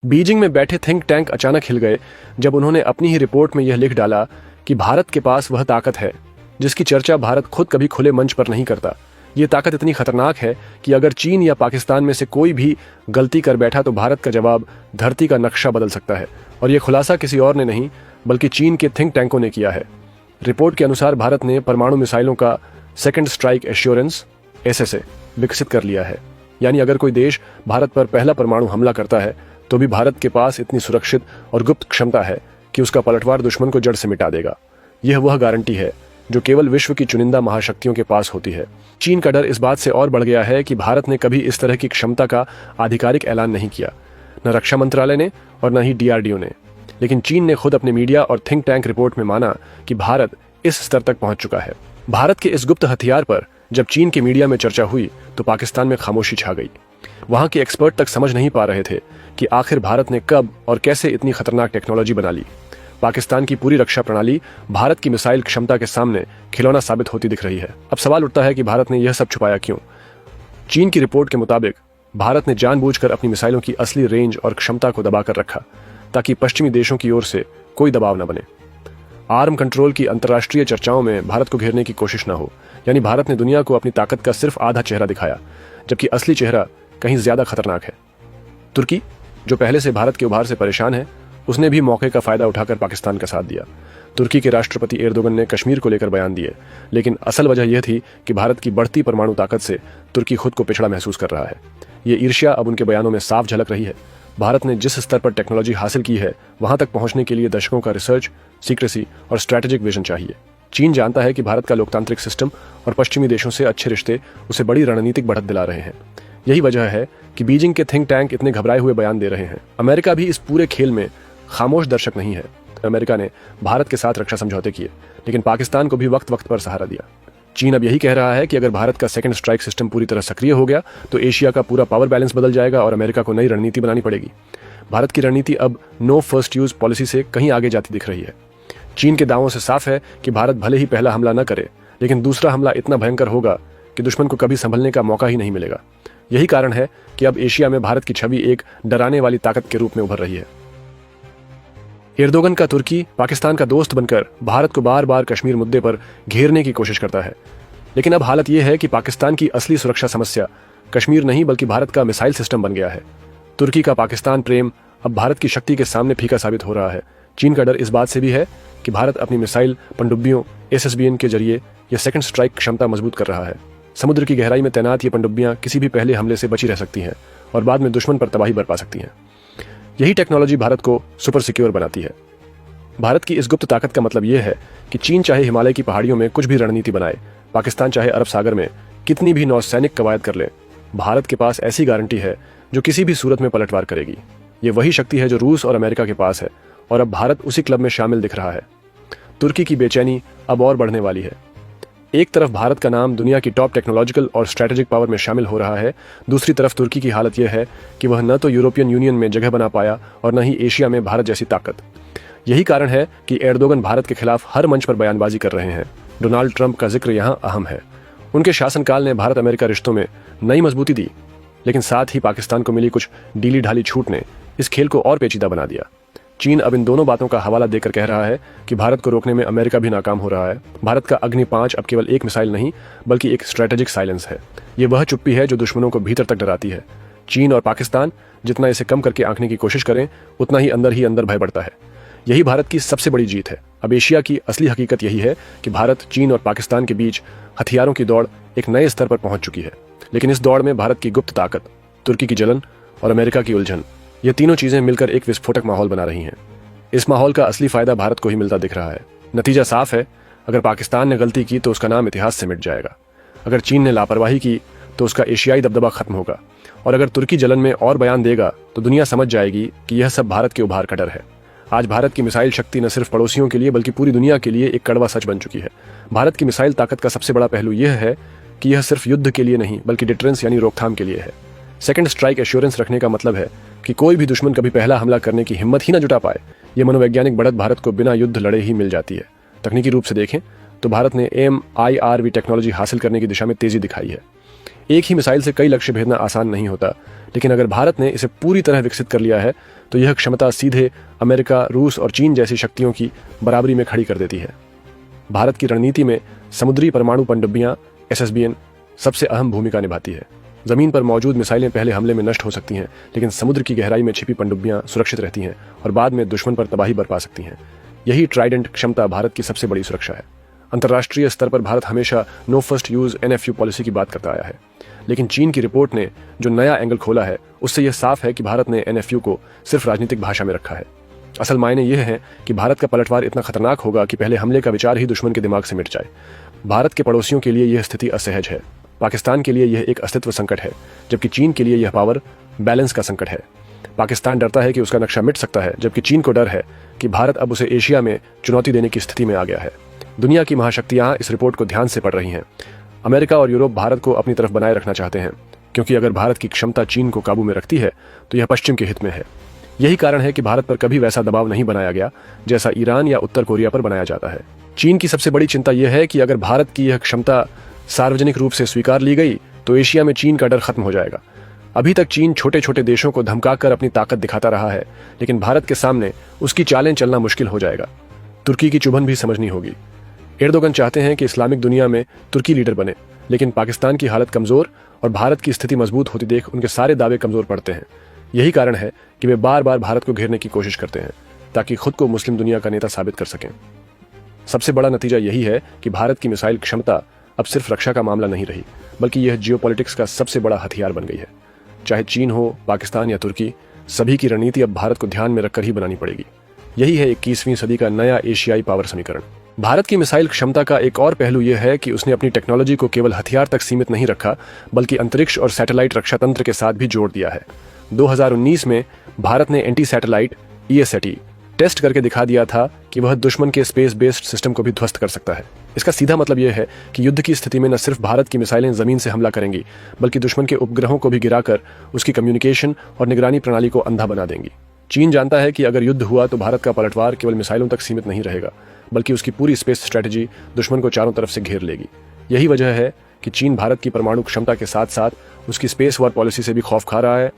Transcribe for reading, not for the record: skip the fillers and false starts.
Beijing में बैठे think tank अचानक हिल गए जब उन्होंने अपनी ही रिपोर्ट में यह लिख डाला कि भारत के पास वह ताकत है जिसकी चर्चा भारत खुद कभी खुले मंच पर नहीं करता। ये ताकत इतनी खतरनाक है कि अगर चीन या पाकिस्तान में से कोई भी गलती कर बैठा तो भारत का जवाब धरती का नक्शा बदल सकता है। और यह खुलासा किसी और ने नहीं बल्कि चीन के थिंक टैंकों ने किया है। रिपोर्ट के अनुसार भारत ने परमाणु मिसाइलों का सेकंड स्ट्राइक एश्योरेंस SSA विकसित कर लिया है। यानी अगर कोई देश भारत पर पहला परमाणु हमला करता है तो भी भारत के पास इतनी सुरक्षित और गुप्त क्षमता है कि उसका पलटवार दुश्मन को जड़ से मिटा देगा। यह वह गारंटी है जो केवल विश्व की चुनिंदा महाशक्तियों के पास होती है। चीन का डर इस बात से और बढ़ गया है कि भारत ने कभी इस तरह की क्षमता का आधिकारिक ऐलान नहीं किया, न रक्षा मंत्रालय ने और न ही DRDO ने। लेकिन चीन ने खुद अपने मीडिया और थिंक टैंक रिपोर्ट में माना कि भारत इस स्तर तक पहुंच चुका है। भारत के इस गुप्त हथियार पर जब चीन के मीडिया में चर्चा हुई तो पाकिस्तान में खामोशी छा गई। वहां के एक्सपर्ट तक समझ नहीं पा रहे थे कि आखिर भारत ने कब और कैसे इतनी खतरनाक टेक्नोलॉजी बना ली। पाकिस्तान की पूरी रक्षा प्रणाली भारत की मिसाइल क्षमता के सामने खिलौना साबित होती दिख रही है। अब सवाल उठता है कि भारत ने यह सब छुपाया क्यों? चीन की रिपोर्ट के मुताबिक भारत ने जानबूझकर अपनी मिसाइलों की असली रेंज और क्षमता को दबाकर रखा ताकि पश्चिमी देशों की ओर से कोई दबाव न बने। आर्म कंट्रोल की अंतर्राष्ट्रीय चर्चाओं में भारत को घेरने की कोशिश न हो। यानी भारत ने दुनिया को अपनी ताकत का सिर्फ आधा चेहरा दिखाया, जबकि असली चेहरा कहीं ज्यादा खतरनाक है। तुर्की, जो पहले से भारत के उभार से परेशान है, उसने भी मौके का फायदा उठाकर पाकिस्तान का साथ दिया। तुर्की के राष्ट्रपति एर्दोगन ने कश्मीर को लेकर बयान दिए, लेकिन असल वजह यह थी कि भारत की बढ़ती परमाणु ताकत से तुर्की खुद को पिछड़ा महसूस कर रहा है। ये ईर्ष्या अब उनके बयानों में साफ झलक रही है। भारत ने जिस स्तर पर टेक्नोलॉजी हासिल की है वहां तक पहुंचने के लिए दशकों का रिसर्च, सीक्रेसी और स्ट्रैटेजिक विजन चाहिए। चीन जानता है कि भारत का लोकतांत्रिक सिस्टम और पश्चिमी देशों से अच्छे रिश्ते उसे बड़ी रणनीतिक बढ़त दिला रहे हैं। यही वजह है कि बीजिंग के थिंक टैंक इतने घबराए हुए बयान दे रहे हैं। अमेरिका भी इस पूरे खेल में खामोश दर्शक नहीं है। अमेरिका ने भारत के साथ रक्षा समझौते किए, लेकिन पाकिस्तान को भी वक्त वक्त पर सहारा दिया। चीन अब यही कह रहा है कि अगर भारत का सेकंड स्ट्राइक सिस्टम पूरी तरह सक्रिय हो गया तो एशिया का पूरा पावर बैलेंस बदल जाएगा और अमेरिका को नई रणनीति बनानी पड़ेगी। भारत की रणनीति अब नो फर्स्ट यूज पॉलिसी से कहीं आगे जाती दिख रही है। चीन के दावों से साफ है कि भारत भले ही पहला हमला न करे, लेकिन दूसरा हमला इतना भयंकर होगा कि दुश्मन को कभी संभलने का मौका ही नहीं मिलेगा। यही कारण है कि अब एशिया में भारत की छवि एक डराने वाली ताकत के रूप में उभर रही है। एर्दोगन का तुर्की पाकिस्तान का दोस्त बनकर भारत को बार बार कश्मीर मुद्दे पर घेरने की कोशिश करता है, लेकिन अब हालत यह है कि पाकिस्तान की असली सुरक्षा समस्या कश्मीर नहीं बल्कि भारत का मिसाइल सिस्टम बन गया है। तुर्की का पाकिस्तान प्रेम अब भारत की शक्ति के सामने फीका साबित हो रहा है। चीन का डर इस बात से भी है कि भारत अपनी मिसाइल पनडुब्बियों SSBN के जरिए यह सेकंड स्ट्राइक क्षमता मजबूत कर रहा है। समुद्र की गहराई में तैनात ये पनडुब्बियां किसी भी पहले हमले से बची रह सकती हैं और बाद में दुश्मन पर तबाही बरपा सकती हैं। यही टेक्नोलॉजी भारत को सुपर सिक्योर बनाती है। भारत की इस गुप्त ताकत का मतलब यह है कि चीन चाहे हिमालय की पहाड़ियों में कुछ भी रणनीति बनाए, पाकिस्तान चाहे अरब सागर में कितनी भी नौसैनिक कवायद कर ले, भारत के पास ऐसी गारंटी है जो किसी भी सूरत में पलटवार करेगी। ये वही शक्ति है जो रूस और अमेरिका के पास है और अब भारत उसी क्लब में शामिल दिख रहा है। तुर्की की बेचैनी अब और बढ़ने वाली है। एक तरफ भारत का नाम दुनिया की टॉप टेक्नोलॉजिकल और स्ट्रैटेजिक पावर में शामिल हो रहा है, दूसरी तरफ तुर्की की हालत यह है कि वह न तो यूरोपियन यूनियन में जगह बना पाया और न ही एशिया में भारत जैसी ताकत। यही कारण है कि एर्दोगन भारत के खिलाफ हर मंच पर बयानबाजी कर रहे हैं। डोनाल्ड ट्रंप का जिक्र यहाँ अहम है। उनके शासनकाल ने भारत अमेरिका रिश्तों में नई मजबूती दी, लेकिन साथ ही पाकिस्तान को मिली कुछ ढीली ढाली छूट ने इस खेल को और पेचीदा बना दिया। चीन अब इन दोनों बातों का हवाला देकर कह रहा है कि भारत को रोकने में अमेरिका भी नाकाम हो रहा है। भारत का अग्नि 5 अब केवल एक मिसाइल नहीं बल्कि एक स्ट्रैटेजिक साइलेंस है। ये वह चुप्पी है जो दुश्मनों को भीतर तक डराती है। चीन और पाकिस्तान जितना इसे कम करके आंकने की कोशिश करें उतना ही अंदर भय बढ़ता है। यही भारत की सबसे बड़ी जीत है। अब एशिया की असली हकीकत यही है कि भारत, चीन और पाकिस्तान के बीच हथियारों की दौड़ एक नए स्तर पर पहुंच चुकी है। लेकिन इस दौड़ में भारत की गुप्त ताकत, तुर्की की जलन और अमेरिका की उलझन, ये तीनों चीजें मिलकर एक विस्फोटक माहौल बना रही हैं। इस माहौल का असली फायदा भारत को ही मिलता दिख रहा है। नतीजा साफ है, अगर पाकिस्तान ने गलती की तो उसका नाम इतिहास से मिट जाएगा। अगर चीन ने लापरवाही की तो उसका एशियाई दबदबा खत्म होगा। और अगर तुर्की जलन में और बयान देगा तो दुनिया समझ जाएगी कि यह सब भारत के उभार का डर है। आज भारत की मिसाइल शक्ति न सिर्फ पड़ोसियों के लिए बल्कि पूरी दुनिया के लिए एक कड़वा सच बन चुकी है। भारत की मिसाइल ताकत का सबसे बड़ा पहलू यह है कि यह सिर्फ युद्ध के लिए नहीं बल्कि डिटरेंस यानी रोकथाम के लिए है। सेकंड स्ट्राइक एश्योरेंस रखने का मतलब है कि कोई भी दुश्मन कभी पहला हमला करने की हिम्मत ही न जुटा पाए। यह मनोवैज्ञानिक बढ़त भारत को बिना युद्ध लड़े ही मिल जाती है। तकनीकी रूप से देखें तो भारत ने AMIRV टेक्नोलॉजी हासिल करने की दिशा में तेजी दिखाई है। एक ही मिसाइल से कई लक्ष्य भेदना आसान नहीं होता, लेकिन अगर भारत ने इसे पूरी तरह विकसित कर लिया है तो यह क्षमता सीधे अमेरिका, रूस और चीन जैसी शक्तियों की बराबरी में खड़ी कर देती है। भारत की रणनीति में समुद्री परमाणु पनडुब्बियां SSBN सबसे अहम भूमिका निभाती है। जमीन पर मौजूद मिसाइलें पहले हमले में नष्ट हो सकती हैं, लेकिन समुद्र की गहराई में छिपी पनडुब्बियां सुरक्षित रहती हैं और बाद में दुश्मन पर तबाही बरपा सकती हैं। यही ट्राइडेंट क्षमता भारत की सबसे बड़ी सुरक्षा है। अंतर्राष्ट्रीय स्तर पर भारत हमेशा no first use NFU policy की बात करता आया है, लेकिन चीन की रिपोर्ट ने जो नया एंगल खोला है उससे यह साफ है कि भारत ने NFU को सिर्फ राजनीतिक भाषा में रखा है। असल मायने यह है कि भारत का पलटवार इतना खतरनाक होगा कि पहले हमले का विचार ही दुश्मन के दिमाग से मिट जाए। भारत के पड़ोसियों के लिए यह स्थिति असहज है। पाकिस्तान के लिए यह एक अस्तित्व संकट है, जबकि चीन के लिए यह पावर बैलेंस का संकट है। पाकिस्तान डरता है कि उसका नक्शा मिट सकता है, जबकि चीन को डर है कि भारत अब उसे एशिया में चुनौती देने की स्थिति में आ गया है। दुनिया की महाशक्तियां इस रिपोर्ट को ध्यान से पढ़ रही हैं। अमेरिका और यूरोप भारत को अपनी तरफ बनाए रखना चाहते हैं, क्योंकि अगर भारत की क्षमता चीन को काबू में रखती है तो यह पश्चिम के हित में है। यही कारण है कि भारत पर कभी वैसा दबाव नहीं बनाया गया जैसा ईरान या उत्तर कोरिया पर बनाया जाता है। चीन की सबसे बड़ी चिंता यह है कि अगर भारत की यह क्षमता सार्वजनिक रूप से स्वीकार ली गई तो एशिया में चीन का डर खत्म हो जाएगा। अभी तक चीन छोटे छोटे देशों को धमकाकर अपनी ताकत दिखाता रहा है, लेकिन भारत के सामने उसकी चालें चलना मुश्किल हो जाएगा। तुर्की की चुभन भी समझनी होगी। एर्दोगन चाहते हैं कि इस्लामिक दुनिया में तुर्की लीडर बने, लेकिन पाकिस्तान की हालत कमजोर और भारत की स्थिति मजबूत होती देख उनके सारे दावे कमजोर पड़ते हैं। यही कारण है कि वे बार बार भारत को घेरने की कोशिश करते हैं ताकि खुद को मुस्लिम दुनिया का नेता साबित कर सकें। सबसे बड़ा नतीजा यही है कि भारत की मिसाइल क्षमता अब सिर्फ रक्षा का मामला नहीं रही, बल्कि यह जियोपॉलिटिक्स का सबसे बड़ा हथियार बन गई है। चाहे चीन हो, पाकिस्तान या तुर्की, सभी की रणनीति अब भारत को ध्यान में रखकर ही बनानी पड़ेगी। यही है 21वीं सदी का नया एशियाई पावर समीकरण। भारत की मिसाइल क्षमता का एक और पहलू यह है कि उसने अपनी टेक्नोलॉजी को केवल हथियार तक सीमित नहीं रखा, बल्कि अंतरिक्ष और सैटेलाइट रक्षा तंत्र के साथ भी जोड़ दिया है। 2019 में भारत ने एंटी सैटेलाइट ESAT टेस्ट करके दिखा दिया था कि वह दुश्मन के स्पेस बेस्ड सिस्टम को भी ध्वस्त कर सकता है। इसका सीधा मतलब यह है कि युद्ध की स्थिति में न सिर्फ भारत की मिसाइलें जमीन से हमला करेंगी, बल्कि दुश्मन के उपग्रहों को भी गिराकर उसकी कम्युनिकेशन और निगरानी प्रणाली को अंधा बना देंगी। चीन जानता है कि अगर युद्ध हुआ तो भारत का पलटवार केवल मिसाइलों तक सीमित नहीं रहेगा, बल्कि उसकी पूरी स्पेस स्ट्रेटजी दुश्मन को चारों तरफ से घेर लेगी। यही वजह है कि चीन भारत की परमाणु क्षमता के साथ साथ उसकी स्पेस वॉर पॉलिसी से भी खौफ खा रहा है।